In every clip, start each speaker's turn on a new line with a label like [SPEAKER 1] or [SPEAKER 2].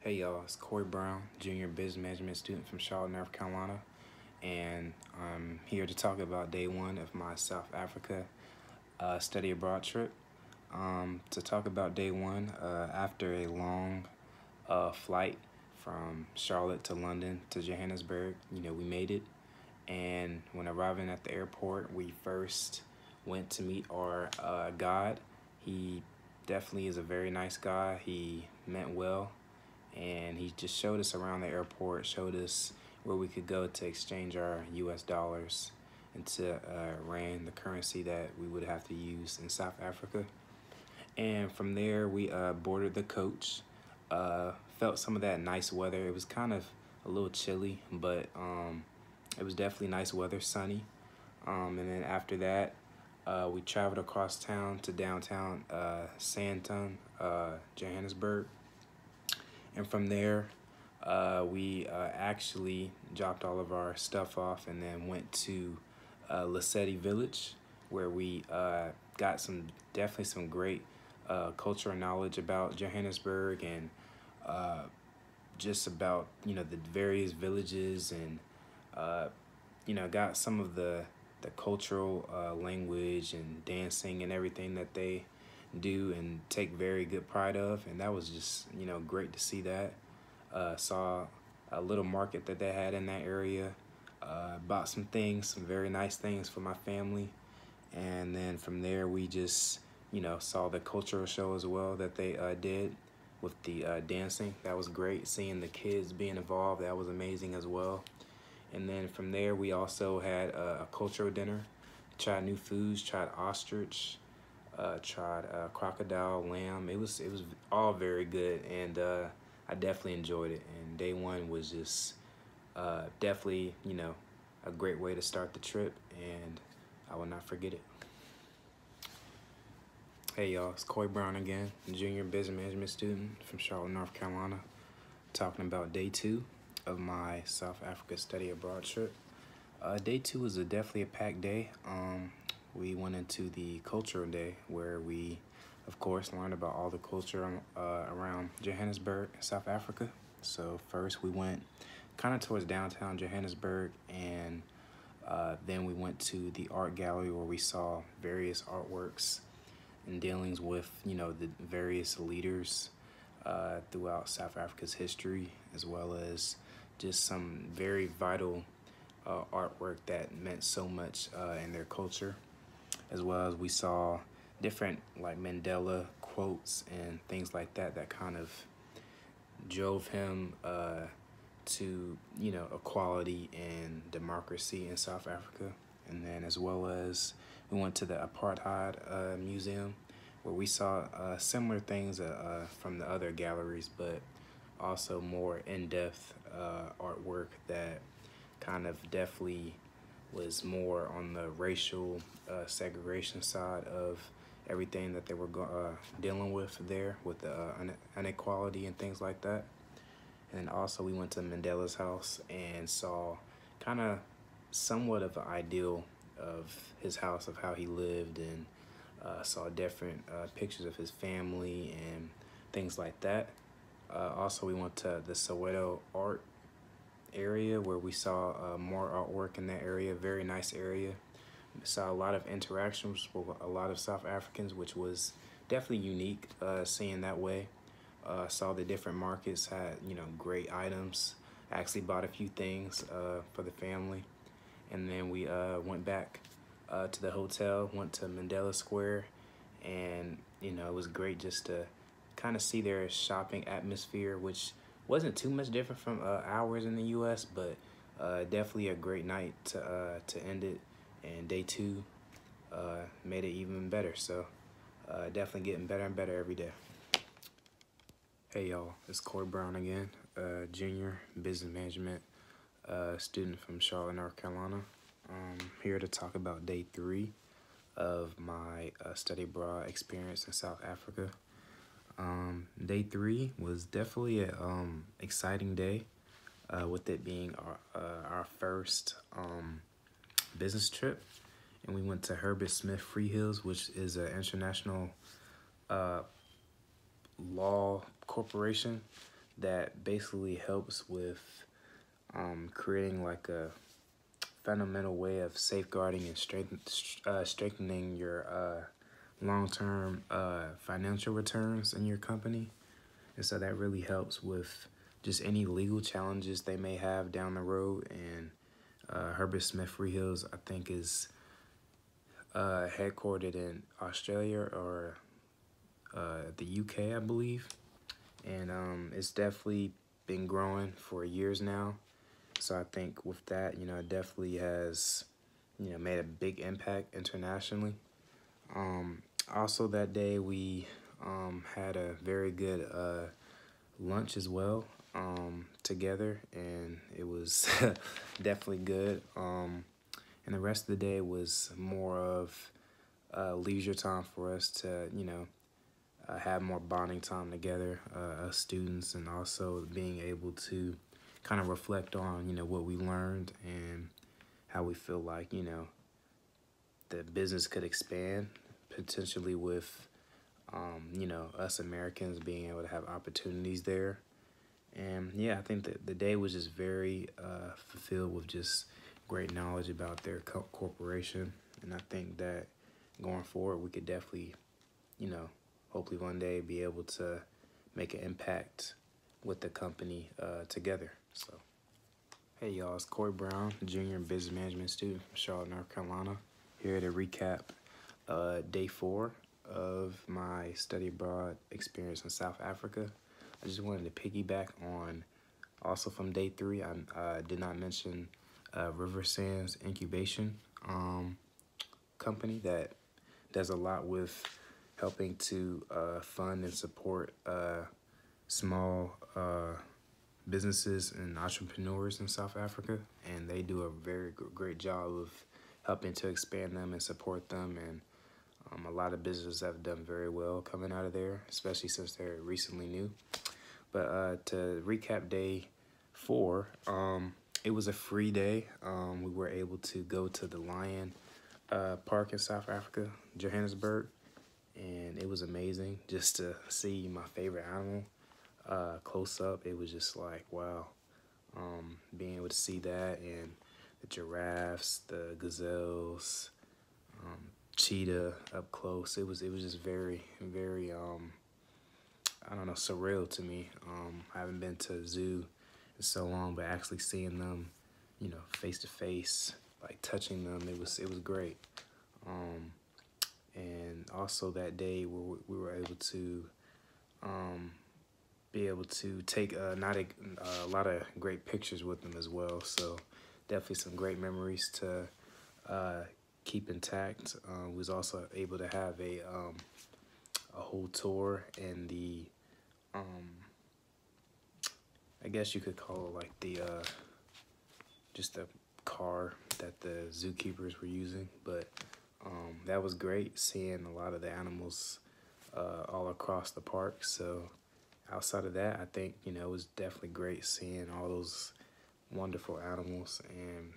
[SPEAKER 1] Hey y'all, it's Coy Brown, junior business management student from Charlotte, North Carolina, and I'm here to talk about day one of my South Africa study abroad trip. To talk about day one, after a long flight from Charlotte to London to Johannesburg, we made it. And when arriving at the airport, we first went to meet our guide. He definitely is a very nice guy. He meant well, and he just showed us around the airport, showed us where we could go to exchange our US dollars into rand, the currency that we would have to use in South Africa. And from there, we boarded the coach, felt some of that nice weather. It was kind of a little chilly, but it was definitely nice weather, sunny. And then after that, we traveled across town to downtown Sandton, Johannesburg. And from there, we actually dropped all of our stuff off and then went to Lesedi Village, where we got definitely some great cultural knowledge about Johannesburg and just about the various villages, and got some of the cultural language and dancing and everything that they do and take very good pride of. And that was just great to see that. Saw a little market that they had in that area. Bought some things, some very nice things for my family. And then from there we just saw the cultural show as well that they did with the dancing. That was great. Seeing the kids being involved, that was amazing as well. And then from there we also had a cultural dinner. Tried new foods, tried ostrich, tried crocodile, lamb. It was all very good, and I definitely enjoyed it. And day one was just definitely a great way to start the trip, and I will not forget it. Hey y'all, it's Coy Brown again, junior business management student from Charlotte, North Carolina, talking about day two of my South Africa study abroad trip. Day two was definitely a packed day. We went into the cultural day, where we, of course, learned about all the culture around Johannesburg, South Africa. So first we went kind of towards downtown Johannesburg, and then we went to the art gallery, where we saw various artworks and dealings with the various leaders throughout South Africa's history, as well as just some very vital artwork that meant so much in their culture, as well as we saw different like Mandela quotes and things like that that kind of drove him to equality and democracy in South Africa. And then as well as we went to the Apartheid Museum, where we saw similar things from the other galleries, but also more in-depth artwork that kind of definitely was more on the racial segregation side of everything that they were dealing with there, with the inequality and things like that. And then also we went to Mandela's house and saw kind of somewhat of an ideal of his house, of how he lived, and saw different pictures of his family and things like that. Also, we went to the Soweto art area, where we saw more artwork in that area. Very nice area. We saw a lot of interactions with a lot of South Africans, which was definitely unique seeing that way. Saw the different markets had great items. Actually bought a few things for the family. And then we went back to the hotel, went to Mandela Square, and it was great just to kind of see their shopping atmosphere, which wasn't too much different from ours in the U.S., but definitely a great night to end it. And day two made it even better. So definitely getting better and better every day. Hey y'all, it's Coy Brown again, junior business management student from Charlotte, North Carolina. Here to talk about day three of my study abroad experience in South Africa. Day three was definitely a exciting day, with it being our first business trip, and we went to Herbert Smith Freehills, which is an international law corporation that basically helps with creating like a fundamental way of safeguarding and strengthening your long-term financial returns in your company. And so that really helps with just any legal challenges they may have down the road. And Herbert Smith Freehills, I think, is headquartered in Australia or the UK, I believe. And it's definitely been growing for years now. So I think with that, it definitely has, made a big impact internationally. Also that day we had a very good lunch as well together, and it was definitely good. And the rest of the day was more of leisure time for us to, have more bonding time together, us students, and also being able to kind of reflect on, what we learned and how we feel like, the business could expand potentially with, us Americans being able to have opportunities there. And yeah, I think that the day was just very fulfilled with just great knowledge about their corporation. And I think that going forward, we could definitely, hopefully one day be able to make an impact with the company together. So, hey y'all, it's Coy Brown, junior and business management student from Charlotte, North Carolina, here to recap day 4 of my study abroad experience in South Africa. I just wanted to piggyback on also from day 3. I did not mention River Sands Incubation company that does a lot with helping to fund and support small businesses and entrepreneurs in South Africa, and they do a very great job of helping to expand them and support them. And a lot of businesses have done very well coming out of there, especially since they're recently new. But to recap day 4, it was a free day. We were able to go to the Lion Park in South Africa, Johannesburg, and it was amazing just to see my favorite animal close up. It was just like, wow, being able to see that, and the giraffes, the gazelles, cheetah up close. It was just very, very I don't know, surreal to me. I haven't been to a zoo in so long, but actually seeing them, face to face, like touching them, it was great. And also that day we were able to be able to take not a lot of great pictures with them as well. So definitely some great memories to keep intact. We was also able to have a whole tour in the I guess you could call it like the just the car that the zookeepers were using, but that was great seeing a lot of the animals all across the park. So outside of that, I think, it was definitely great seeing all those wonderful animals, and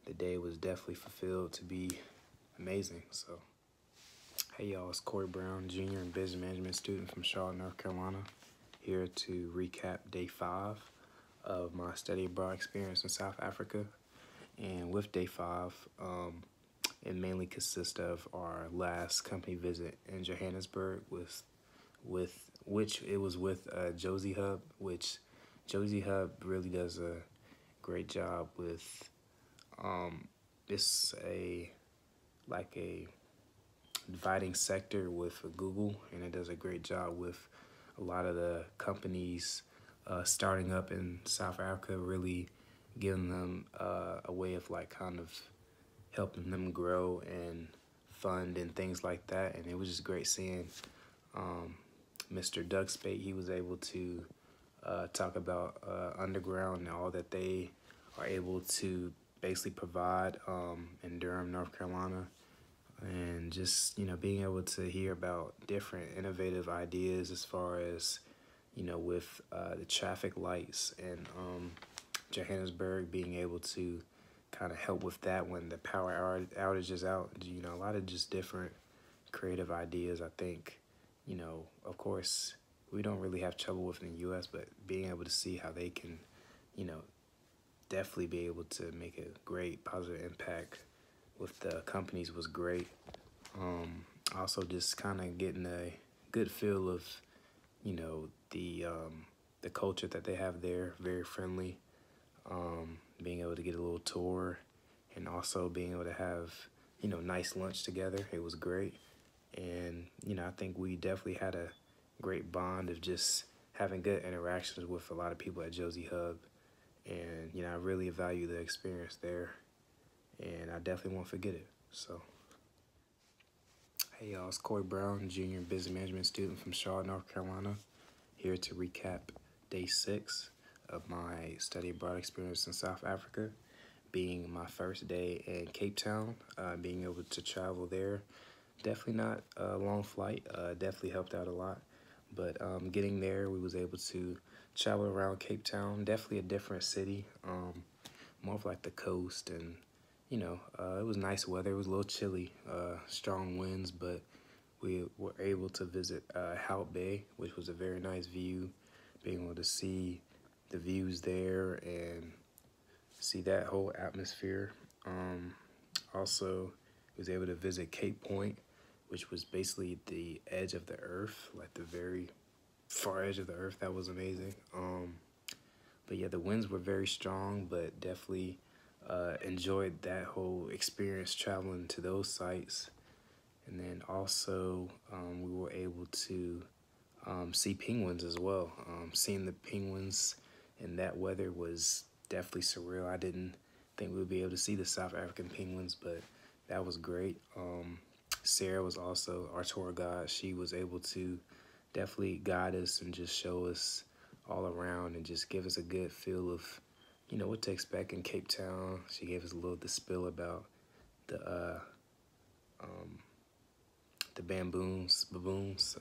[SPEAKER 1] the day was definitely fulfilled to be amazing. So, hey y'all, it's Coy Brown, junior and business management student from Charlotte, North Carolina, here to recap day 5 of my study abroad experience in South Africa. And with day 5, it mainly consists of our last company visit in Johannesburg with Josie Hub, which Josie Hub really does a great job with. It's a dividing sector with Google, and it does a great job with a lot of the companies starting up in South Africa, really giving them a way of kind of helping them grow and fund and things like that. And it was just great seeing Mr. Doug Spate. He was able to talk about Underground and all that they are able to basically provide in Durham, North Carolina. And just, being able to hear about different innovative ideas as far as, with the traffic lights and Johannesburg, being able to kind of help with that when the power outage is out. A lot of just different creative ideas. I think, of course, we don't really have trouble with in the U.S., but being able to see how they can, you know, definitely be able to make a great positive impact with the companies was great. Also just kind of getting a good feel of, you know, the culture that they have there, very friendly. Being able to get a little tour and also being able to have, you know, nice lunch together. It was great. And, you know, I think we definitely had a great bond of just having good interactions with a lot of people at Josie Hub. And, you know, I really value the experience there. And I definitely won't forget it. So, hey y'all, it's Coy Brown, junior business management student from Charlotte, North Carolina, here to recap day 6 of my study abroad experience in South Africa, being my first day in Cape Town, being able to travel there. Definitely not a long flight, definitely helped out a lot. But getting there, we was able to travel around Cape Town, definitely a different city, more of like the coast, and you know, it was nice weather. It was a little chilly, strong winds, but we were able to visit Hout Bay, which was a very nice view, being able to see the views there and see that whole atmosphere. Also, was able to visit Cape Point, which was basically the edge of the earth, like the very far edge of the earth. That was amazing. But yeah, the winds were very strong, but definitely enjoyed that whole experience traveling to those sites. And then also we were able to see penguins as well. Seeing the penguins in that weather was definitely surreal. I didn't think we would be able to see the South African penguins, but that was great. Sarah was also our tour guide. She was able to definitely guide us and just show us all around and just give us a good feel of, you know, what to expect in Cape Town. She gave us a little spill about the baboons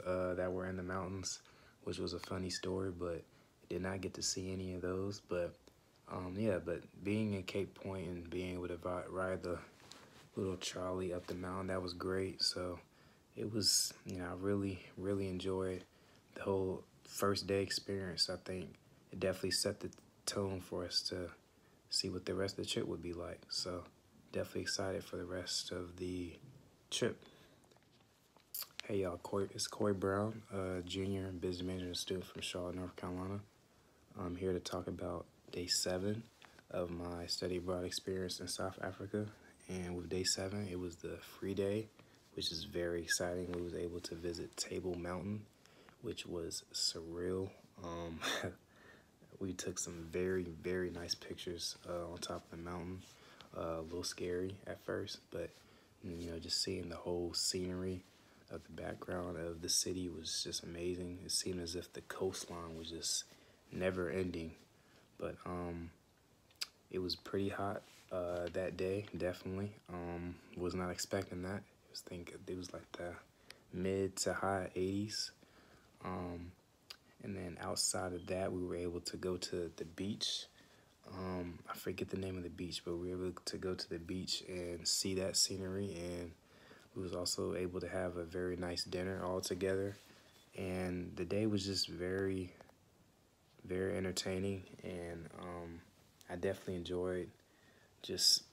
[SPEAKER 1] that were in the mountains, which was a funny story, but did not get to see any of those. But yeah, but being in Cape Point and being able to ride the little trolley up the mountain, that was great. So it was, you know, I really enjoyed the whole first day experience. I think it definitely set the tone for us to see what the rest of the trip would be like. So definitely excited for the rest of the trip. Hey y'all, it's Coy Brown, junior business management student from Charlotte, North Carolina. I'm here to talk about day 7 of my study abroad experience in South Africa. And with day 7, it was the free day, which is very exciting. We was able to visit Table Mountain, which was surreal. We took some very nice pictures on top of the mountain. A little scary at first, but you know, just seeing the whole scenery of the background of the city was just amazing. It seemed as if the coastline was just never ending. But it was pretty hot that day, definitely. Was not expecting that. I was thinking it was like the mid to high 80s. And then outside of that, we were able to go to the beach. I forget the name of the beach, but we were able to go to the beach and see that scenery. And we was also able to have a very nice dinner all together. And the day was just very entertaining. And I definitely enjoyed just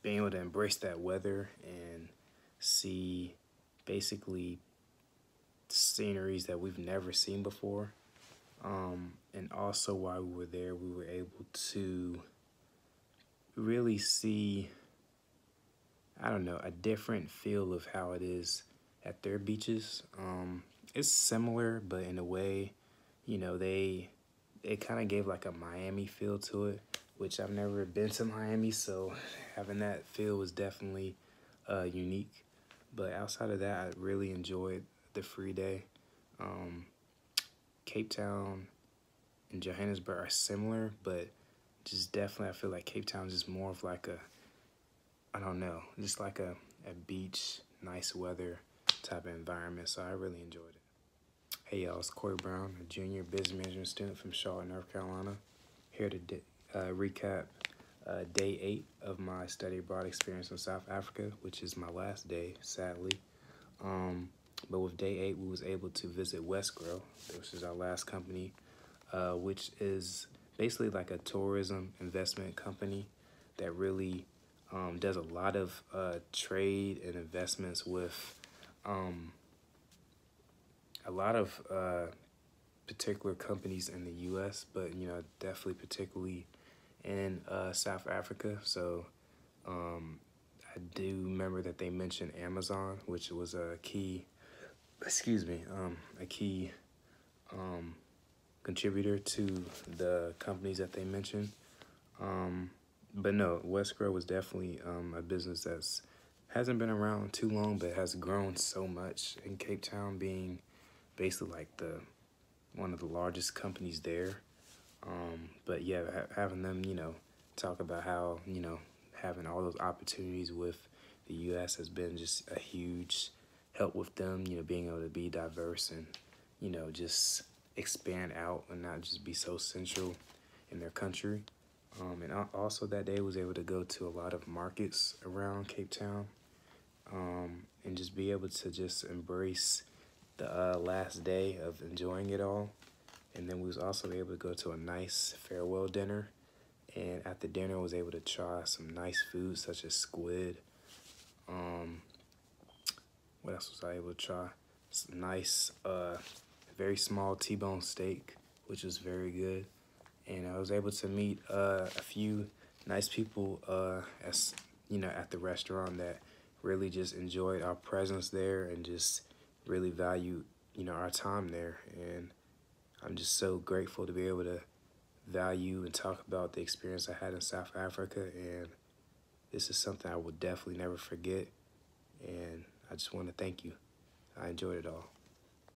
[SPEAKER 1] being able to embrace that weather and see basically sceneries that we've never seen before. And also while we were there, we were able to really see, I don't know, a different feel of how it is at their beaches. It's similar, but in a way, you know, it kind of gave like a Miami feel to it, which I've never been to Miami, so having that feel was definitely unique. But outside of that, I really enjoyed the free day. Cape Town and Johannesburg are similar, but just definitely I feel like Cape Town is just more of like a, I don't know, just like a beach, nice weather type of environment, so I really enjoyed it. Hey y'all, it's Coy Brown, a junior business management student from Charlotte, North Carolina, here to recap day 8 of my study abroad experience in South Africa, which is my last day, sadly. But with day 8, we was able to visit Westgrow, which is our last company, which is basically like a tourism investment company that really does a lot of trade and investments with a lot of particular companies in the U.S., but definitely particularly in South Africa. So I do remember that they mentioned Amazon, which was a key, a key contributor to the companies that they mentioned. But no, Westgrow was definitely a business that's hasn't been around too long, but has grown so much in Cape Town, being basically like one of the largest companies there. But yeah, having them, talk about how, having all those opportunities with the U.S. has been just a huge help with them, being able to be diverse and, just expand out and not just be so central in their country. And also that day was able to go to a lot of markets around Cape Town, and just be able to just embrace the last day of enjoying it all. And then we was also able to go to a nice farewell dinner. And at the dinner, I was able to try some nice food such as squid. What else was I able to try? Some nice, very small T-bone steak, which was very good. And I was able to meet a few nice people at the restaurant that really just enjoyed our presence there and just really valued, our time there. And I'm just so grateful to be able to value and talk about the experience I had in South Africa. And this is something I will definitely never forget. And I just want to thank you. I enjoyed it all.